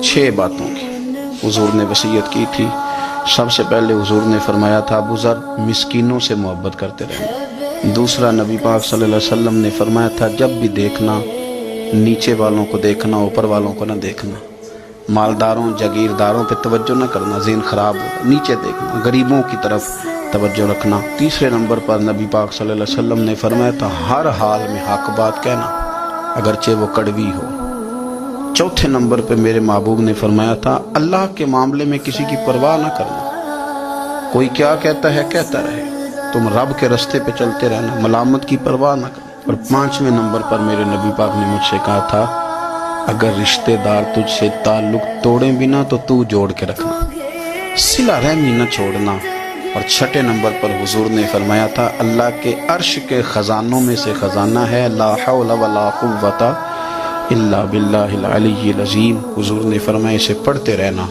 6 باتوں کی حضور نے وصیت کی تھی۔ سب سے پہلے حضور نے فرمایا تھا ابو ذر مسکینوں سے محبت کرتے رہنا۔ دوسرا نبی پاک صلی اللہ علیہ وسلم نے فرمایا تھا جب بھی دیکھنا نیچے والوں کو دیکھنا، اوپر والوں کو نہ دیکھنا، مالداروں جاگیرداروں پہ توجہ نہ کرنا، ذہن خراب ہوگا، نیچے دیکھنا، غریبوں کی طرف توجہ رکھنا۔ تیسرے نمبر پر نبی پاک صلی اللہ علیہ وسلم نے فرمایا تھا ہر حال میں حق بات کہنا اگرچہ وہ کڑوی ہو۔ چوتھے نمبر پہ میرے محبوب نے فرمایا تھا اللہ کے معاملے میں کسی کی پرواہ نہ کرنا، کوئی کیا کہتا ہے کہتا رہے، تم رب کے رستے پہ چلتے رہنا، ملامت کی پرواہ نہ کرنا۔ اور 5ویں نمبر پر میرے نبی پاک نے مجھ سے کہا تھا اگر رشتہ دار تجھ سے تعلق توڑیں بھی نہ تو جوڑ کے رکھنا، صلہ رحمی نہ چھوڑنا۔ اور 6 نمبر پر حضور نے فرمایا تھا اللہ کے عرش کے خزانوں میں سے خزانہ ہے لا حول ولا قوت الا باللہ العلی العظیم۔ حضور نے فرمایا اسے پڑھتے رہنا